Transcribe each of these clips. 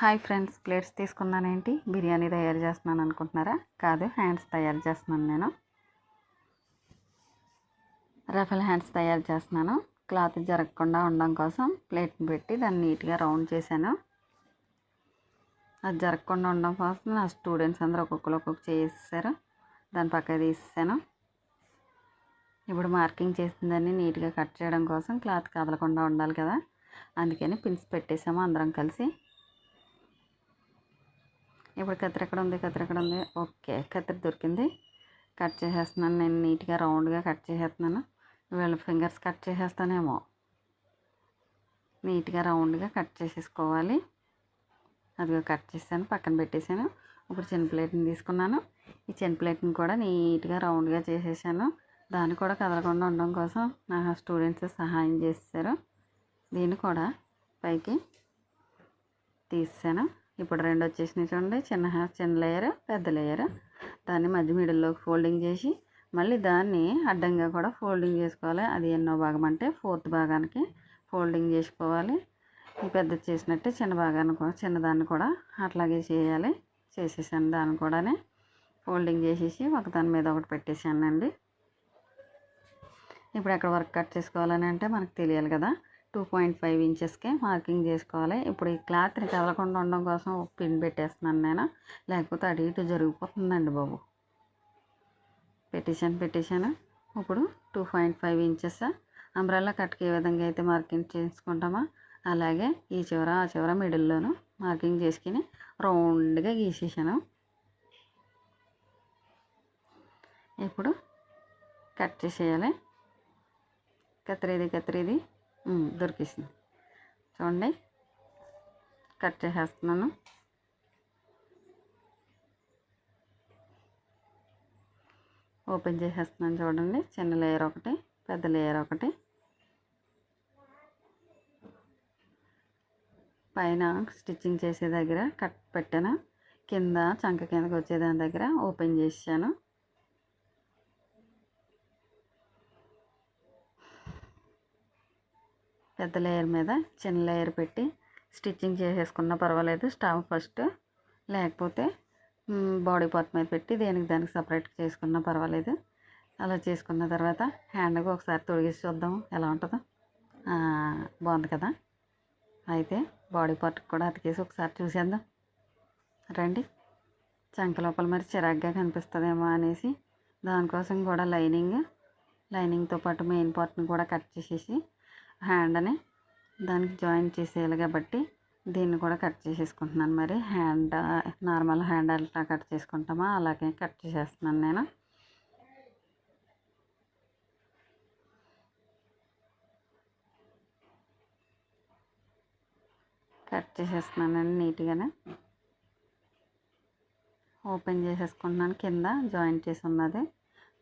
Hi friends, plates తీసుకున్నానేంటి biryani తయారు చేస్తున్నాను అనుకుంటున్నారా? కాదు, హ్యాండ్స్ తయారు చేస్తున్నాను. నేను రఫల్ హ్యాండ్స్ తయారు చేస్తున్నాను. క్లాత్ జరగకుండా ఉండడం కోసం ప్లేట్ని పెట్టి దాన్ని నీట్గా రౌండ్ చేశాను. అది జరగకుండా ఉండడం కోసం నా స్టూడెంట్స్ అందరూ ఒక్కొక్క చేసేసారు. దాని పక్క తీసేసాను. ఇప్పుడు మార్కింగ్ చేసిందాన్ని నీట్గా కట్ చేయడం కోసం క్లాత్ కదలకుండా ఉండాలి కదా, అందుకని పిన్స్ పెట్టేసాము అందరం కలిసి. ఇప్పుడు కత్తిరి ఎక్కడ ఉంది? ఓకే, కత్తిరి దొరికింది. కట్ చేసేస్తున్నాను. నేను నీట్గా రౌండ్గా కట్ చేసేస్తున్నాను. వీళ్ళ ఫింగర్స్ కట్ చేసేస్తానేమో. నీట్గా రౌండ్గా కట్ చేసేసుకోవాలి. అదిగో కట్ చేసాను, పక్కన పెట్టేశాను. ఇప్పుడు చిన్న ప్లేట్ని తీసుకున్నాను. ఈ చిన్న ప్లేట్ని కూడా నీట్గా రౌండ్గా చేసేసాను. దాన్ని కూడా కదలకుండా ఉండడం కోసం నా స్టూడెంట్స్ సహాయం చేశారు. దీన్ని కూడా పైకి తీసాను. ఇప్పుడు రెండు వచ్చేసినాయి చూడండి, చిన్న లేయర్, పెద్ద లేయర్. దాన్ని మధ్య మిడిల్లోకి ఫోల్డింగ్ చేసి మళ్ళీ దాన్ని అడ్డంగా కూడా ఫోల్డింగ్ చేసుకోవాలి. అది ఎన్నో భాగం అంటే 4th భాగానికి ఫోల్డింగ్ చేసుకోవాలి. ఈ పెద్ద చేసినట్టే చిన్నదాన్ని కూడా అట్లాగే చేయాలి. చేసేసాను. దాన్ని కూడా ఫోల్డింగ్ చేసేసి ఒకదాని మీద ఒకటి పెట్టేసానండి. ఇప్పుడు ఎక్కడ వరకు కట్ చేసుకోవాలని అంటే మనకు తెలియాలి కదా. 2.5 ఇంచెస్కే మార్కింగ్ చేసుకోవాలి. ఇప్పుడు ఈ క్లాత్ని కదలకుండా ఉండడం కోసం ఒక పిన్ పెట్టేస్తున్నాను నేను, లేకపోతే అటు ఇటు జరిగిపోతుందండి బాబు. పెట్టేశాను. ఇప్పుడు 2.5 ఇంచెస్ అంబ్రెల్లా కట్కి ఏ విధంగా అయితే మార్కింగ్ చేసుకుంటామో అలాగే ఈ చివర ఆ చివర మిడిల్లోనూ మార్కింగ్ చేసుకుని రౌండ్గా గీసేసాను. ఇప్పుడు కట్ చేసేయాలి. కత్తిరిది దొరికేసింది చూడండి. కట్ చేసేస్తున్నాను. ఓపెన్ చేసేస్తున్నాను చూడండి. చిన్న లేయర్ ఒకటి, పెద్ద లేయర్ ఒకటి. పైన స్టిచ్చింగ్ చేసే దగ్గర కట్ పెట్టాను. కింద చంక కిందకి వచ్చేదాని దగ్గర ఓపెన్ చేసాను. పెద్ద లేయర్ మీద చిన్న లేయర్ పెట్టి స్టిచ్చింగ్ చేసేసుకున్నా పర్వాలేదు. స్టవ్ ఫస్ట్, లేకపోతే బాడీ పార్ట్ మీద పెట్టి దానికి సపరేట్ చేసుకున్నా పర్వాలేదు. అలా చేసుకున్న తర్వాత హ్యాండ్కి ఒకసారి తొడిగేసి చూద్దాం ఎలా ఉంటుందో. బాగుంది కదా. అయితే బాడీ పార్ట్కి కూడా అతికేసి ఒకసారి చూసేద్దాం రండి. చంక లోపల మరి చిరాగ్గా కనిపిస్తుందేమో అనేసి దానికోసం కూడా లైనింగ్తో పాటు మెయిన్ పార్ట్ని కూడా కట్ చేసేసి హ్యాండ్ని దానికి జాయింట్ చేసేయాలి కాబట్టి దీన్ని కూడా కట్ చేసేసుకుంటున్నాను. మరి నార్మల్ హ్యాండ్ అట్లా కట్ చేసుకుంటామా అలాగే కట్ చేసేస్తున్నాను నేను. కట్ చేసేస్తున్నానండి నీట్గానే. ఓపెన్ చేసేసుకుంటున్నాను. కింద జాయింట్ చేసి ఉన్నది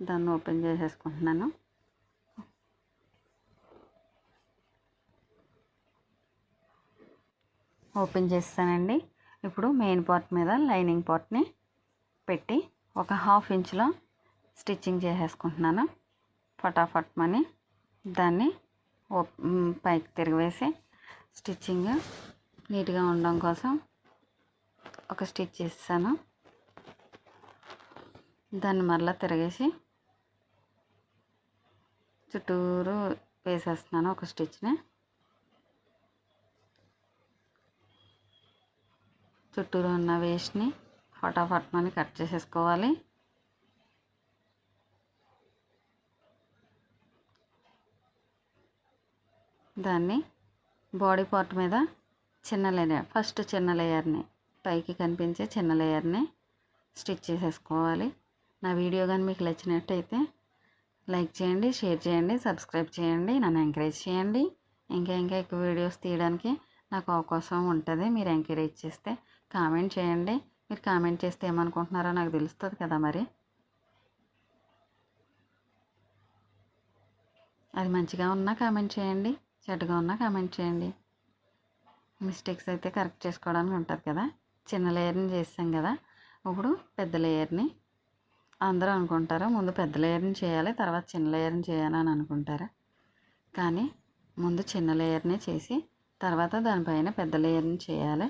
దాన్ని ఓపెన్ చేసేసుకుంటున్నాను. ఓపెన్ చేస్తానండి. ఇప్పుడు మెయిన్ పార్ట్ మీద లైనింగ్ పార్ట్ని పెట్టి ఒక 1/2 ఇంచ్లో స్టిచ్చింగ్ చేసేసుకుంటున్నాను. ఫటాఫట్ మని దాన్ని పైకి తిరిగివేసి స్టిచ్చింగ్ నీట్గా ఉండడం కోసం ఒక స్టిచ్ చేస్తాను. దాన్ని మరలా తిరిగేసి చుట్టూరు వేసేస్తున్నాను ఒక స్టిచ్ని. చుట్టూరు ఉన్న వేస్ట్ని ఫటాఫట్ మని కట్ చేసేసుకోవాలి. దాన్ని బాడీ పార్ట్ మీద ఫస్ట్ చిన్న లేయర్ని పైకి కనిపించే చిన్న లేయర్ని స్టిచ్ చేసేసుకోవాలి. నా వీడియో కానీ మీకు నచ్చినట్టయితే లైక్ చేయండి, షేర్ చేయండి, సబ్స్క్రైబ్ చేయండి, నన్ను ఎంకరేజ్ చేయండి. ఇంకా ఎక్కువ వీడియోస్ తీయడానికి నాకు అవకాశం ఉంటుంది. మీరు ఎంకరేజ్ చేస్తే కామెంట్ చేయండి. మీరు కామెంట్ చేస్తే ఏమనుకుంటున్నారో నాకు తెలుస్తుంది కదా. మరి అది మంచిగా ఉన్నా కామెంట్ చేయండి, చెడ్డగా ఉన్నా కామెంట్ చేయండి. మిస్టేక్స్ అయితే కరెక్ట్ చేసుకోవడానికి ఉంటుంది కదా. చిన్న లేయర్ని చేసాం కదా, ఇప్పుడు పెద్ద లేయర్ని అందరూ అనుకుంటారు ముందు పెద్ద లేయర్ని చేయాలి తర్వాత చిన్న లేయర్ని చేయాలని అనుకుంటారు. కానీ ముందు చిన్న లేయర్ని చేసి తర్వాత దానిపైన పెద్ద లేయర్ని చేయాలి.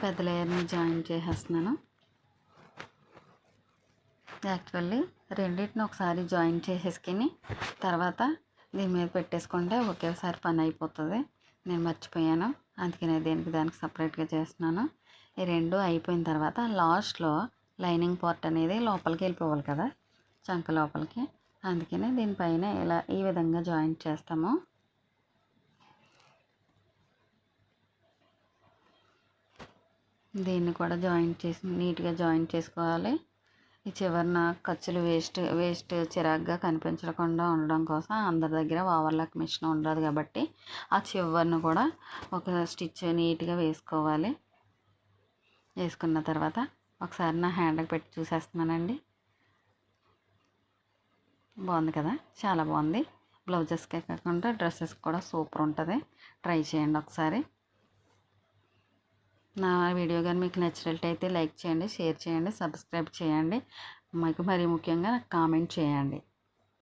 పెద్ద లేయర్ని జాయిన్ చేసేస్తున్నాను. యాక్చువల్లీ రెండింటిని ఒకసారి జాయిన్ చేసేసుకుని తర్వాత దీని మీద పెట్టేసుకుంటే ఒకేసారి పని అయిపోతుంది. నేను మర్చిపోయాను, అందుకనే దానికి సపరేట్గా చేస్తున్నాను. ఈ రెండు అయిపోయిన తర్వాత లాస్ట్లో లైనింగ్ పార్ట్ అనేది లోపలికి వెళ్ళిపోవాలి కదా, చంక లోపలికి. అందుకనే దీనిపైన ఇలా ఈ విధంగా జాయింట్ చేస్తాము. దీన్ని కూడా జాయింట్ చేసి నీట్గా జాయింట్ చేసుకోవాలి. ఈ చివరిన ఖర్చులు వేస్ట్ చిరాగ్గా కనిపించకుండా ఉండడం కోసం అందరి దగ్గర ఓవర్లాక్ మిషన్ ఉండదు కాబట్టి ఆ చివరిని కూడా ఒక స్టిచ్ నీట్గా వేసుకోవాలి. వేసుకున్న తర్వాత ఒకసారి నా హ్యాండ్కి పెట్టి చూసేస్తున్నానండి. బాగుంది కదా, చాలా బాగుంది. బ్లౌజెస్కే కాకుండా డ్రెస్సెస్కి కూడా సూపర్ ఉంటుంది. ట్రై చేయండి ఒకసారి. నా వీడియో కానీ మీకు నచ్చినట్లయితే లైక్ చేయండి, షేర్ చేయండి, సబ్స్క్రైబ్ చేయండి. మీకు మరీ ముఖ్యంగా నాకు కామెంట్ చేయండి.